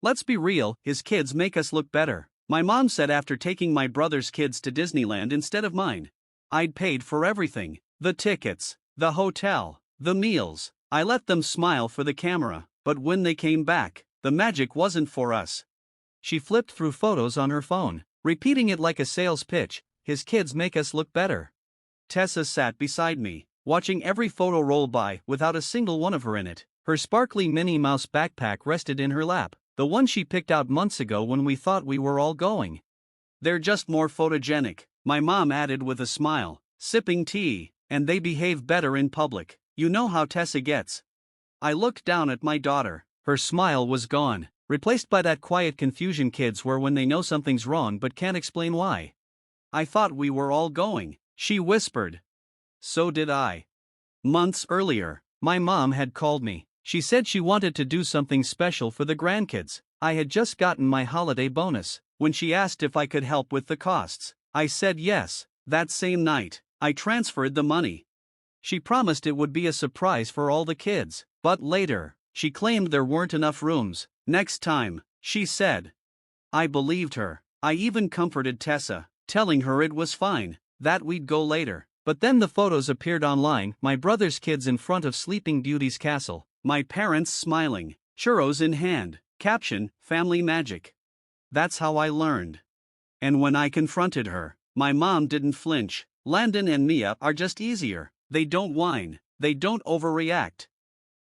Let's be real, his kids make us look better. My mom said after taking my brother's kids to Disneyland instead of mine. I'd paid for everything, the tickets, the hotel, the meals. I let them smile for the camera, but when they came back, the magic wasn't for us. She flipped through photos on her phone, repeating it like a sales pitch. His kids make us look better. Tessa sat beside me, watching every photo roll by without a single one of her in it. Her sparkly Minnie Mouse backpack rested in her lap, the one she picked out months ago when we thought we were all going. They're just more photogenic, my mom added with a smile, sipping tea, and they behave better in public. You know how Tessa gets. I looked down at my daughter. Her smile was gone, replaced by that quiet confusion kids wear when they know something's wrong but can't explain why. I thought we were all going, she whispered. So did I. Months earlier, my mom had called me. She said she wanted to do something special for the grandkids. I had just gotten my holiday bonus. When she asked if I could help with the costs, I said yes. That same night, I transferred the money. She promised it would be a surprise for all the kids, but later, she claimed there weren't enough rooms. Next time, she said. I believed her. I even comforted Tessa, telling her it was fine, that we'd go later. But then the photos appeared online, my brother's kids in front of Sleeping Beauty's castle, my parents smiling, churros in hand, caption, family magic. That's how I learned. And when I confronted her, my mom didn't flinch. Landon and Mia are just easier. They don't whine, they don't overreact.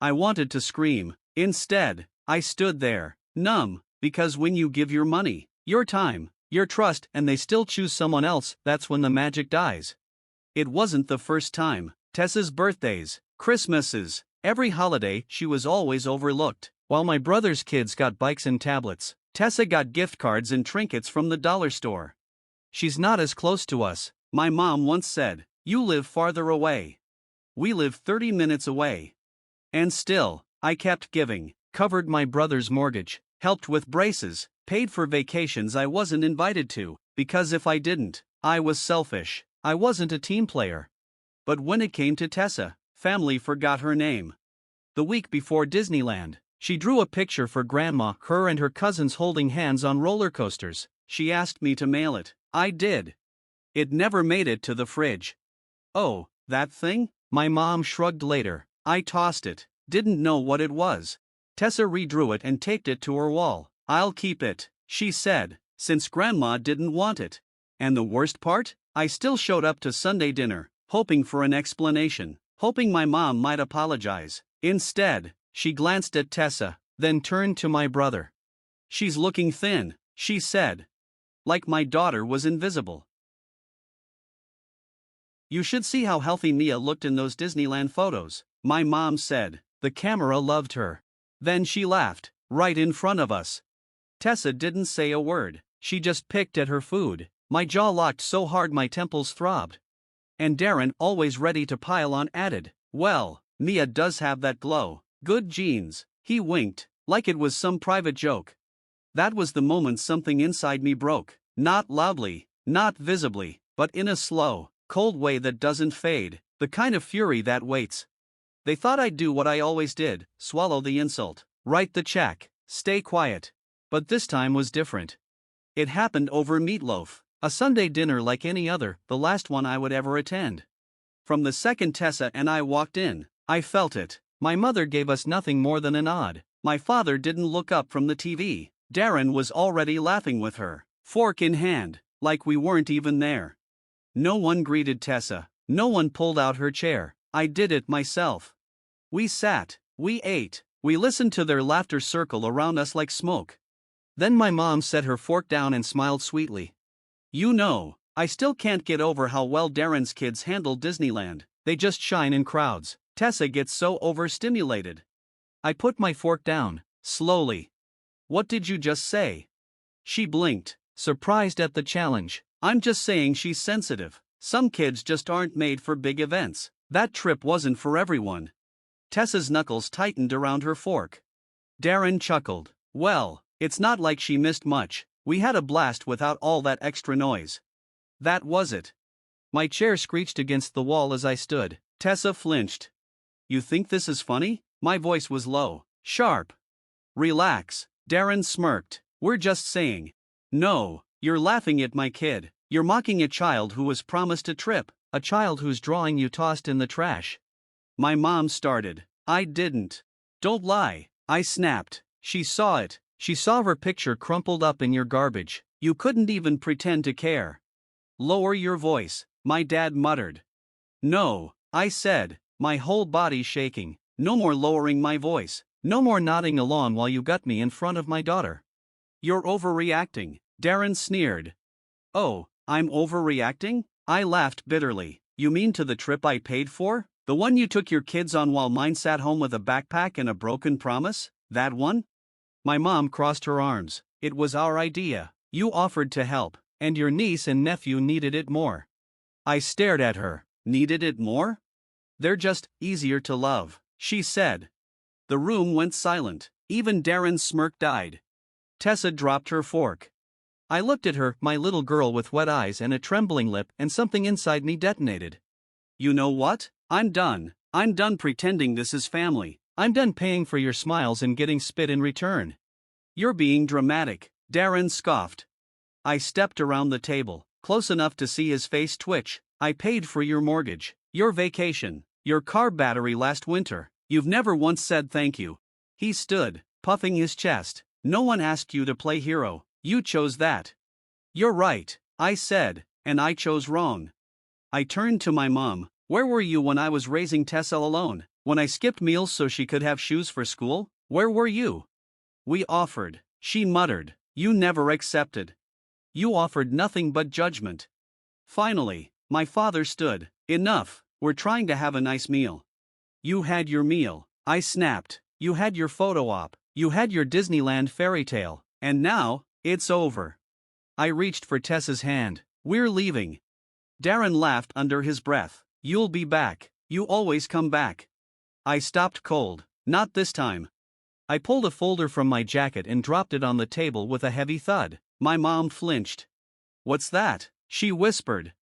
I wanted to scream. Instead, I stood there, numb, because when you give your money, your time, your trust, and they still choose someone else, that's when the magic dies. It wasn't the first time. Tessa's birthdays, Christmases, every holiday, she was always overlooked. While my brother's kids got bikes and tablets, Tessa got gift cards and trinkets from the dollar store. She's not as close to us, my mom once said. You live farther away. We live 30 minutes away. And still, I kept giving, covered my brother's mortgage, helped with braces, paid for vacations I wasn't invited to, because if I didn't, I was selfish. I wasn't a team player. But when it came to Tessa, family forgot her name. The week before Disneyland, she drew a picture for Grandma, her and her cousins holding hands on roller coasters. She asked me to mail it. I did. It never made it to the fridge. Oh, that thing? My mom shrugged later. I tossed it, didn't know what it was. Tessa redrew it and taped it to her wall. I'll keep it, she said, since Grandma didn't want it. And the worst part? I still showed up to Sunday dinner, hoping for an explanation, hoping my mom might apologize. Instead, she glanced at Tessa, then turned to my brother. She's looking thin, she said. Like my daughter was invisible. You should see how healthy Mia looked in those Disneyland photos, my mom said. The camera loved her. Then she laughed, right in front of us. Tessa didn't say a word, she just picked at her food. My jaw locked so hard my temples throbbed. And Darren, always ready to pile on, added, well, Mia does have that glow. Good genes. He winked, like it was some private joke. That was the moment something inside me broke. Not loudly, not visibly, but in a slow, cold way that doesn't fade, the kind of fury that waits. They thought I'd do what I always did, swallow the insult, write the check, stay quiet. But this time was different. It happened over meatloaf, a Sunday dinner like any other, the last one I would ever attend. From the second Tessa and I walked in, I felt it. My mother gave us nothing more than a nod. My father didn't look up from the TV. Darren was already laughing with her, fork in hand, like we weren't even there. No one greeted Tessa, no one pulled out her chair. I did it myself. We sat, we ate, we listened to their laughter circle around us like smoke. Then my mom set her fork down and smiled sweetly. You know, I still can't get over how well Darren's kids handle Disneyland. They just shine in crowds. Tessa gets so overstimulated. I put my fork down, slowly. What did you just say? She blinked, surprised at the challenge. I'm just saying she's sensitive. Some kids just aren't made for big events. That trip wasn't for everyone. Tessa's knuckles tightened around her fork. Darren chuckled. Well, it's not like she missed much. We had a blast without all that extra noise. That was it. My chair screeched against the wall as I stood. Tessa flinched. You think this is funny? My voice was low, sharp. Relax, Darren smirked. We're just saying. No, you're laughing at my kid. You're mocking a child who was promised a trip, a child whose drawing you tossed in the trash. My mom started. I didn't. Don't lie, I snapped. She saw it. She saw her picture crumpled up in your garbage. You couldn't even pretend to care. Lower your voice, my dad muttered. No, I said, my whole body shaking. No more lowering my voice. No more nodding along while you gut me in front of my daughter. You're overreacting, Darren sneered. Oh, I'm overreacting? I laughed bitterly. You mean to the trip I paid for? The one you took your kids on while mine sat home with a backpack and a broken promise? That one? My mom crossed her arms. It was our idea. You offered to help, and your niece and nephew needed it more. I stared at her. Needed it more? They're just easier to love, she said. The room went silent. Even Darren's smirk died. Tessa dropped her fork. I looked at her, my little girl with wet eyes and a trembling lip, and something inside me detonated. You know what? I'm done. I'm done pretending this is family. I'm done paying for your smiles and getting spit in return. You're being dramatic, Darren scoffed. I stepped around the table, close enough to see his face twitch. I paid for your mortgage, your vacation, your car battery last winter. You've never once said thank you. He stood, puffing his chest. No one asked you to play hero. You chose that. You're right, I said, and I chose wrong. I turned to my mom. Where were you when I was raising Tessa alone? When I skipped meals so she could have shoes for school? Where were you? We offered, she muttered. You never accepted. You offered nothing but judgment. Finally, my father stood. Enough, we're trying to have a nice meal. You had your meal, I snapped. You had your photo op. You had your Disneyland fairy tale. And now, it's over. I reached for Tessa's hand. We're leaving. Darren laughed under his breath. You'll be back. You always come back. I stopped cold. Not this time. I pulled a folder from my jacket and dropped it on the table with a heavy thud. My mom flinched. What's that? She whispered.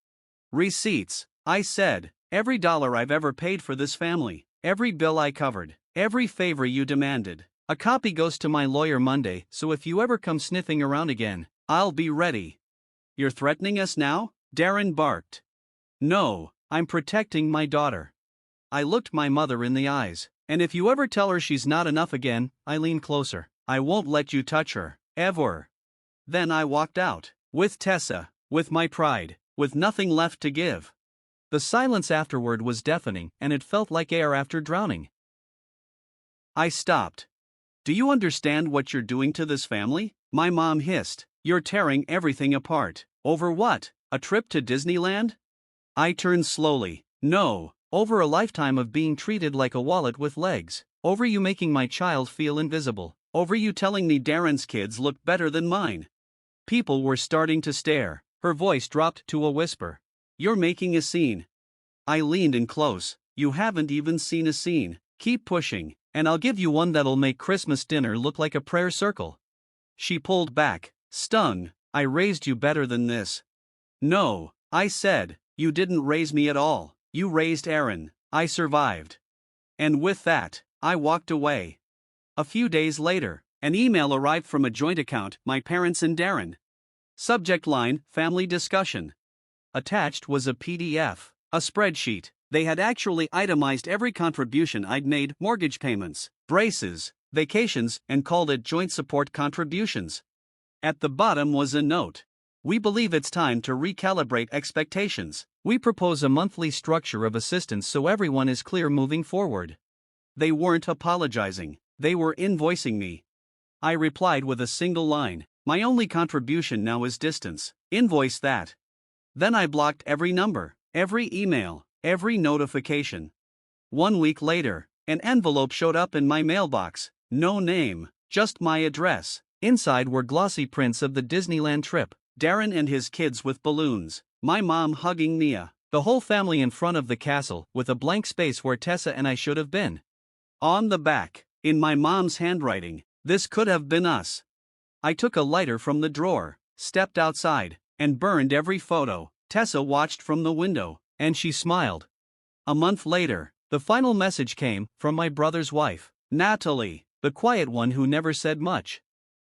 Receipts, I said. Every dollar I've ever paid for this family. Every bill I covered. Every favor you demanded. A copy goes to my lawyer Monday, so if you ever come sniffing around again, I'll be ready. You're threatening us now? Darren barked. No, I'm protecting my daughter. I looked my mother in the eyes. And if you ever tell her she's not enough again, I leaned closer. I won't let you touch her. Ever. Then I walked out. With Tessa. With my pride. With nothing left to give. The silence afterward was deafening, and it felt like air after drowning. I stopped. Do you understand what you're doing to this family? My mom hissed. You're tearing everything apart. Over what? A trip to Disneyland? I turned slowly. No, over a lifetime of being treated like a wallet with legs. Over you making my child feel invisible. Over you telling me Darren's kids look better than mine. People were starting to stare. Her voice dropped to a whisper. You're making a scene. I leaned in close. You haven't even seen a scene. Keep pushing, and I'll give you one that'll make Christmas dinner look like a prayer circle. She pulled back, stung. I raised you better than this. No, I said, you didn't raise me at all. You raised Aaron. I survived. And with that, I walked away. A few days later, an email arrived from a joint account, my parents and Darren. Subject line, family discussion. Attached was a PDF, a spreadsheet. They had actually itemized every contribution I'd made, mortgage payments, braces, vacations, and called it joint support contributions. At the bottom was a note. We believe it's time to recalibrate expectations. We propose a monthly structure of assistance so everyone is clear moving forward. They weren't apologizing, they were invoicing me. I replied with a single line. My only contribution now is distance. Invoice that. Then I blocked every number, every email, every notification. 1 week later, an envelope showed up in my mailbox. No name, just my address. Inside were glossy prints of the Disneyland trip. Darren and his kids with balloons. My mom hugging Mia. The whole family in front of the castle, with a blank space where Tessa and I should have been. On the back, in my mom's handwriting, this could have been us. I took a lighter from the drawer, stepped outside, and burned every photo. Tessa watched from the window, and she smiled. A month later, the final message came from my brother's wife, Natalie, the quiet one who never said much.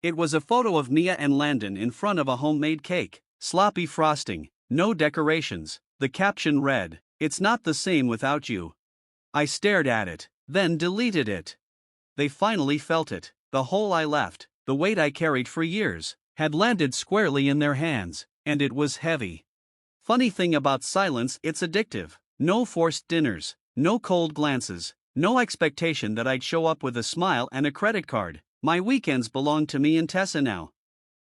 It was a photo of Mia and Landon in front of a homemade cake, sloppy frosting, no decorations. The caption read, "It's not the same without you." I stared at it, then deleted it. They finally felt it. The hole I left, the weight I carried for years, had landed squarely in their hands, and it was heavy. Funny thing about silence, it's addictive. No forced dinners, no cold glances, no expectation that I'd show up with a smile and a credit card. My weekends belong to me and Tessa now.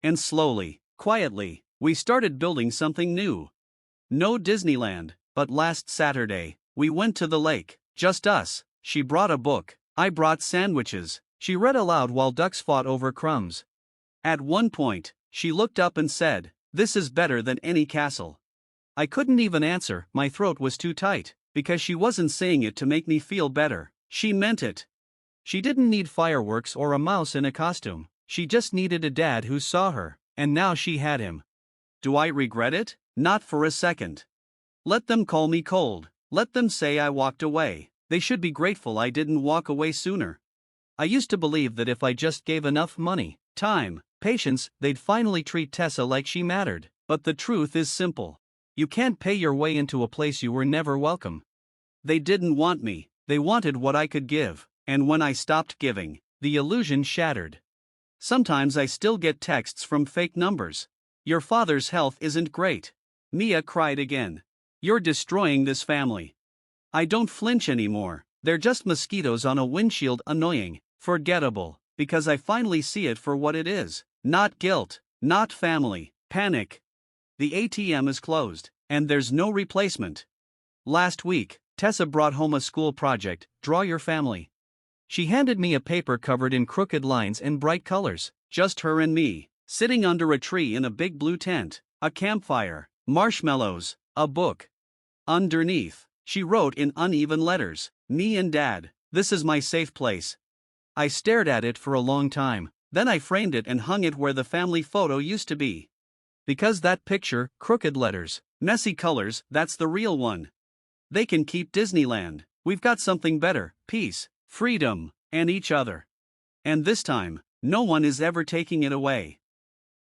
And slowly, quietly, we started building something new. No Disneyland, but last Saturday, we went to the lake, just us. She brought a book, I brought sandwiches. She read aloud while ducks fought over crumbs. At one point, she looked up and said, "This is better than any castle." I couldn't even answer, my throat was too tight, because she wasn't saying it to make me feel better, she meant it. She didn't need fireworks or a mouse in a costume, she just needed a dad who saw her, and now she had him. Do I regret it? Not for a second. Let them call me cold, let them say I walked away, they should be grateful I didn't walk away sooner. I used to believe that if I just gave enough money, time, patience, they'd finally treat Tessa like she mattered, but the truth is simple. You can't pay your way into a place you were never welcome. They didn't want me, they wanted what I could give, and when I stopped giving, the illusion shattered. Sometimes I still get texts from fake numbers. "Your father's health isn't great." Mia cried again. "You're destroying this family." I don't flinch anymore, they're just mosquitoes on a windshield, annoying, forgettable, because I finally see it for what it is. Not guilt, not family, panic. The ATM is closed, and there's no replacement. Last week, Tessa brought home a school project, Draw Your Family. She handed me a paper covered in crooked lines and bright colors, just her and me, sitting under a tree in a big blue tent, a campfire, marshmallows, a book. Underneath, she wrote in uneven letters, "Me and Dad, this is my safe place." I stared at it for a long time, then I framed it and hung it where the family photo used to be. Because that picture, crooked letters, messy colors, that's the real one. They can keep Disneyland, we've got something better, peace, freedom, and each other. And this time, no one is ever taking it away.